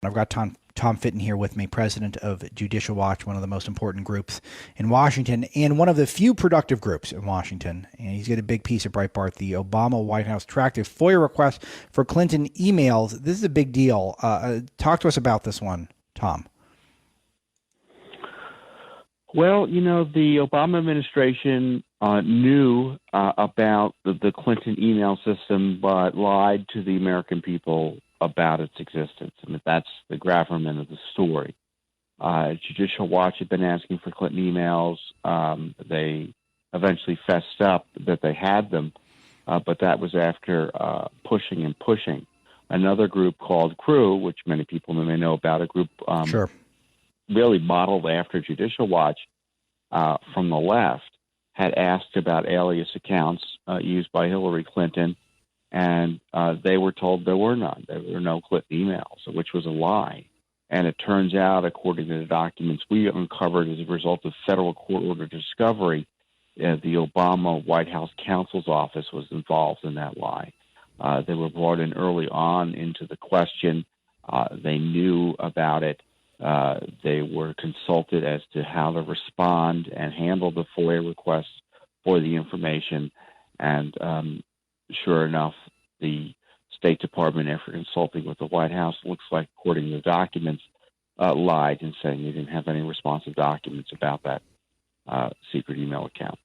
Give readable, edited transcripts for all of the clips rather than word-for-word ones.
I've got Tom Fitton here with me, president of Judicial Watch, one of the most important groups in Washington and one of the few productive groups in Washington. And he's got a big piece of Breitbart. The Obama White House tracked a FOIA request for Clinton emails. This is a big deal. Talk to us about this one, Tom. Well, the Obama administration knew about the Clinton email system, but lied to the American people about its existence. I mean, that's the gravamen of the story. Judicial Watch had been asking for Clinton emails. They eventually fessed up that they had them, but that was after pushing and pushing. Another group called Crew, which many people may know about, a group Sure. really modeled after Judicial Watch from the left, had asked about alias accounts used by Hillary Clinton, and they were told there were none. There were no Clinton emails, which was a lie. And it turns out, according to the documents we uncovered as a result of federal court order discovery, the Obama White House counsel's office was involved in that lie. They were brought in early on into the question. They knew about it. They were consulted as to how to respond and handle the FOIA requests for the information. And sure enough, the State Department, after consulting with the White House, looks like, according to the documents, lied in saying they didn't have any responsive documents about that secret email account.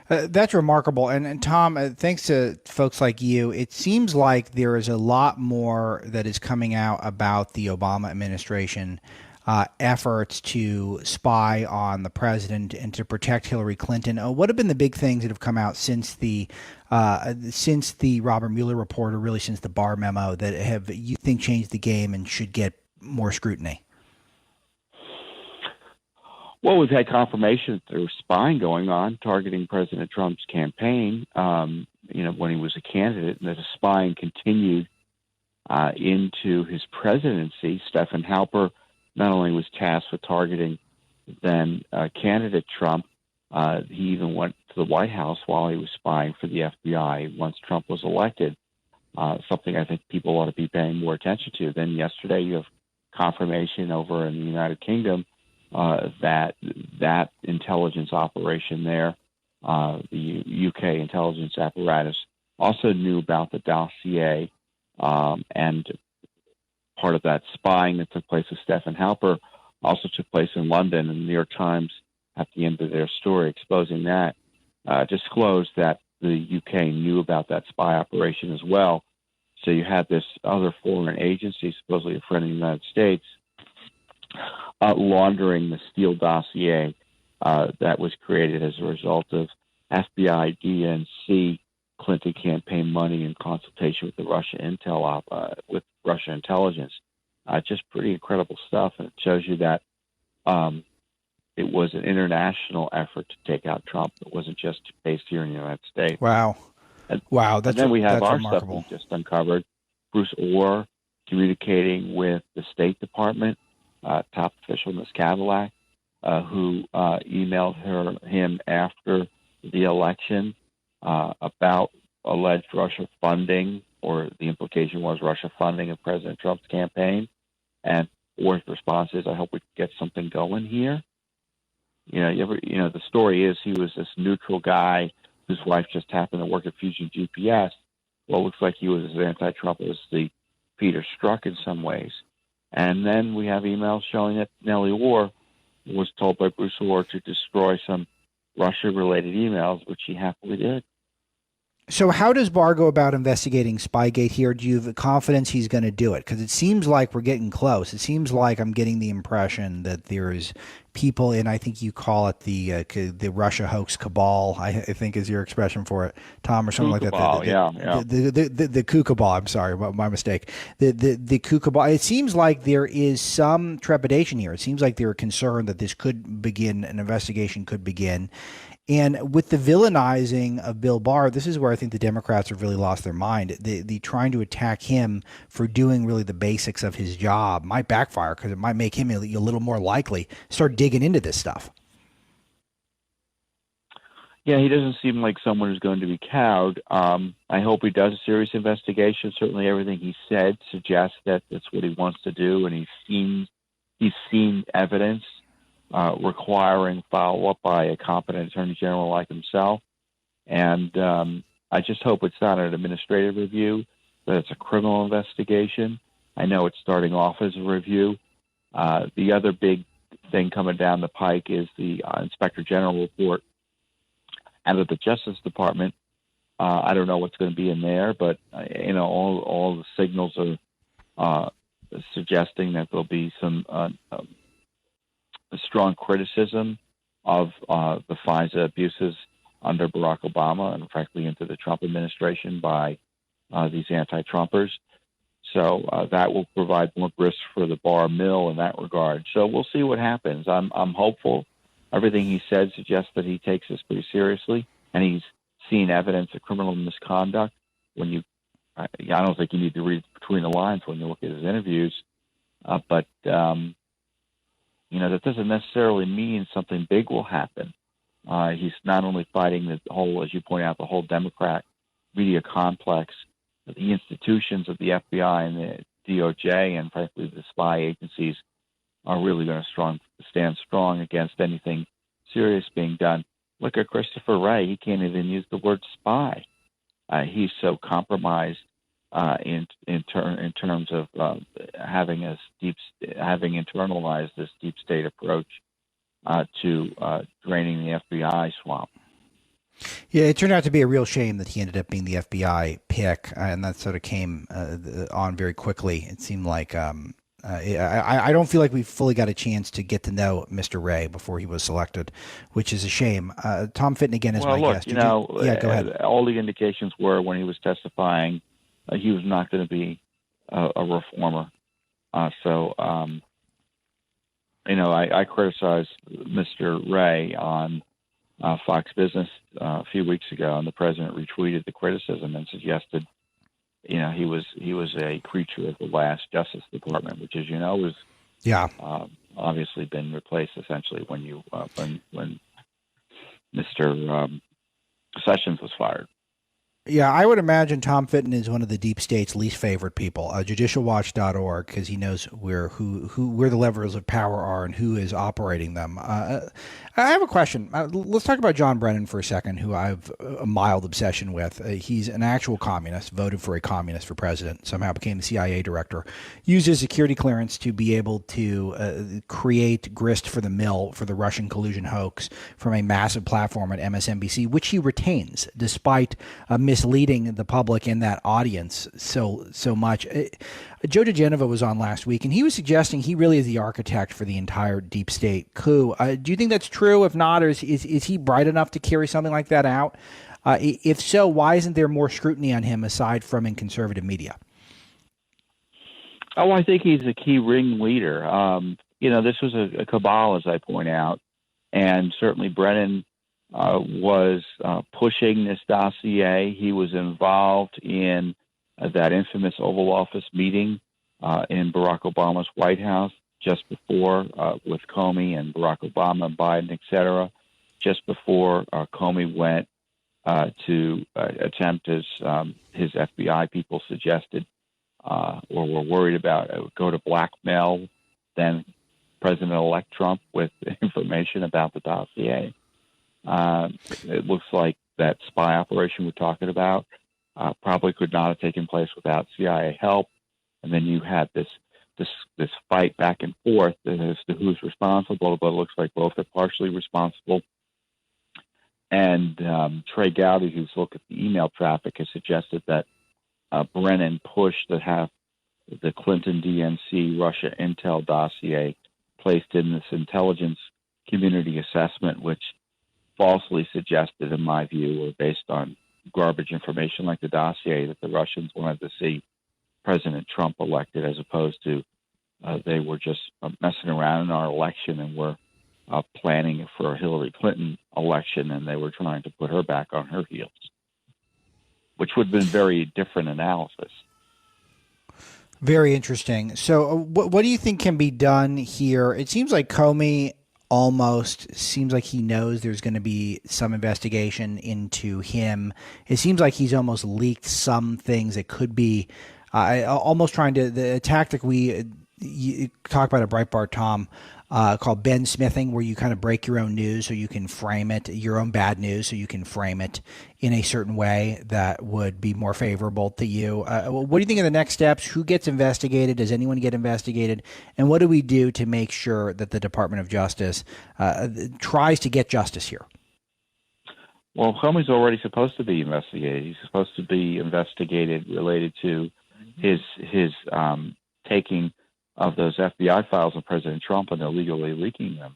That's remarkable. And Tom, thanks to folks like you, it seems like there is a lot more that is coming out about the Obama administration efforts to spy on the president and to protect Hillary Clinton. What have been the big things that have come out since the Robert Mueller report, or really since the Barr memo, that have, you think, changed the game and should get more scrutiny? Well, we've had confirmation that there was spying going on targeting President Trump's campaign, when he was a candidate, and that the spying continued into his presidency. Stephen Halper not only was tasked with targeting then candidate Trump, he even went to the White House while he was spying for the FBI once Trump was elected, something I think people ought to be paying more attention to. Then yesterday you have confirmation over in the United Kingdom that intelligence operation there, the UK intelligence apparatus, also knew about the dossier, and part of that spying that took place with Stephen Halper also took place in London. And the New York Times, at the end of their story exposing that, disclosed that the UK knew about that spy operation as well. So you had this other foreign agency, supposedly a friend of the United States, laundering the Steele dossier that was created as a result of FBI, DNC, Clinton campaign money in consultation with the Russia intel with Russia intelligence. Just pretty incredible stuff, and it shows you that it was an international effort to take out Trump. It wasn't just based here in the United States. Wow. And then we have our remarkable stuff we just uncovered. Bruce Orr communicating with the State Department, top official Ms. Cadillac, who emailed him after the election about alleged Russia funding, or the implication was Russia funding of President Trump's campaign. And Orr's response is, "I hope we can get something going here." The story is he was this neutral guy whose wife just happened to work at Fusion GPS. Well, it looks like he was as anti-Trump as the Peter Strzok in some ways. And then we have emails showing that Nellie Orr was told by Bruce Orr to destroy some Russia-related emails, which he happily did. So how does Barr go about investigating Spygate here? Do you have confidence he's going to do it? Because it seems like we're getting close. It seems like I'm getting the impression that there's people in, I think you call it the Russia hoax cabal, I think is your expression for it, Tom, or something like cabal, that. The coup cabal. I'm sorry, my mistake. The coup cabal. It seems like there is some trepidation here. It seems like they're concerned that this could begin, an investigation could begin. And with the villainizing of Bill Barr, this is where I think the Democrats have really lost their mind. The trying to attack him for doing really the basics of his job might backfire, because it might make him a little more likely to start digging into this stuff. Yeah, he doesn't seem like someone who's going to be cowed. I hope he does a serious investigation. Certainly, everything he said suggests that that's what he wants to do, and he's seen evidence requiring follow up by a competent attorney general like himself. And I just hope it's not an administrative review, that it's a criminal investigation. I know it's starting off as a review. The other big thing coming down the pike is the Inspector General report out of the Justice Department. I don't know what's going to be in there, but all the signals are suggesting that there'll be some strong criticism of the FISA abuses under Barack Obama and frankly into the Trump administration by these anti-Trumpers. So that will provide more grist for the Barr mill in that regard. So we'll see what happens. I'm hopeful. Everything he said suggests that he takes this pretty seriously, and he's seen evidence of criminal misconduct. I don't think you need to read between the lines when you look at his interviews, but that doesn't necessarily mean something big will happen. He's not only fighting the whole, as you point out, the whole Democrat media complex, but the institutions of the FBI and the DOJ and frankly the spy agencies are really going to stand strong against anything serious being done. Look at Christopher Wray. He can't even use the word spy. He's so compromised in terms of having internalized this deep state approach to draining the FBI swamp. Yeah, it turned out to be a real shame that he ended up being the FBI pick, and that sort of came on very quickly. It seemed like I don't feel like we fully got a chance to get to know Mr. Wray before he was selected, which is a shame. Tom Fitton again is my guest. Go ahead. All the indications were when he was testifying, he was not going to be a reformer. I criticized Mr. Wray on Fox Business a few weeks ago, and the president retweeted the criticism and suggested, he was a creature of the last Justice Department, which, as you know, was obviously been replaced essentially when Mr. Sessions was fired. Yeah, I would imagine Tom Fitton is one of the deep state's least favorite people. Judicialwatch.org, because he knows where the levers of power are and who is operating them. I have a question. Let's talk about John Brennan for a second, who I have a mild obsession with. He's an actual communist, voted for a communist for president, somehow became the CIA director, used his security clearance to be able to create grist for the mill for the Russian collusion hoax from a massive platform at MSNBC, which he retains despite misleading the public in that audience so much. Joe DeGenova was on last week, and he was suggesting he really is the architect for the entire deep state coup. Do you think that's true? If not, is he bright enough to carry something like that out? If so, why isn't there more scrutiny on him aside from in conservative media? Oh, I think he's a key ringleader. This was a cabal, as I point out, and certainly Brennan was pushing this dossier. He was involved in that infamous Oval Office meeting in Barack Obama's White House just before with Comey and Barack Obama and Biden, et cetera, just before Comey went to attempt, as his FBI people suggested or were worried about, go to blackmail then President-elect Trump with information about the dossier. It looks like that spy operation we're talking about probably could not have taken place without CIA help. And then you had this fight back and forth as to who's responsible, but it looks like both are partially responsible. And Trey Gowdy, who's looked at the email traffic, has suggested that Brennan pushed to have the Clinton DNC Russia intel dossier placed in this intelligence community assessment, which falsely suggested, in my view, or based on garbage information like the dossier, that the Russians wanted to see President Trump elected, as opposed to they were just messing around in our election and were planning for a Hillary Clinton election, and they were trying to put her back on her heels, which would have been very different analysis. Very interesting. So what do you think can be done here? It seems like Comey almost seems like he knows there's going to be some investigation into him. It seems like he's almost leaked some things that could be almost trying to the tactic you talk about at Breitbart, Tom, called Ben Smithing, where you kind of break your own news so you can frame it, your own bad news so you can frame it in a certain way that would be more favorable to you. What do you think of the next steps? Who gets investigated? Does anyone get investigated? And what do we do to make sure that the Department of Justice tries to get justice here? Well, Comey's already supposed to be investigated. He's supposed to be investigated related to his taking of those FBI files of President Trump and illegally leaking them,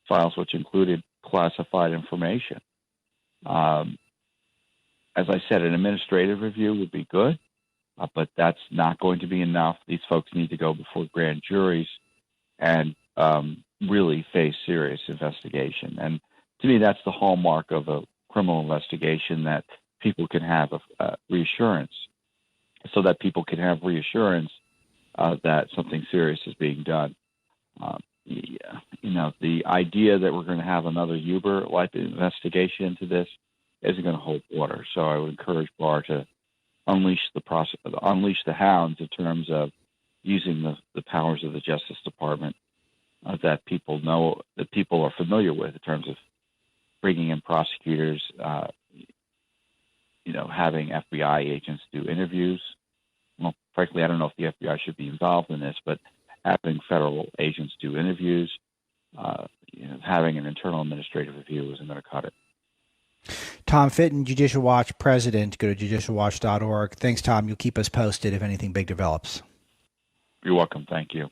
files which included classified information. As I said, an administrative review would be good, but that's not going to be enough. These folks need to go before grand juries and really face serious investigation. And to me, that's the hallmark of a criminal investigation, that people can have reassurance, so that people can have reassurance that something serious is being done. The idea that we're going to have another Huber-like investigation into this isn't going to hold water. So I would encourage Barr to unleash the hounds in terms of using the powers of the Justice Department that people know, that people are familiar with, in terms of bringing in prosecutors, having FBI agents do interviews. Well, frankly, I don't know if the FBI should be involved in this, but having federal agents do interviews, having an internal administrative review isn't going to cut it. Tom Fitton, Judicial Watch president. Go to judicialwatch.org. Thanks, Tom. You'll keep us posted if anything big develops. You're welcome. Thank you.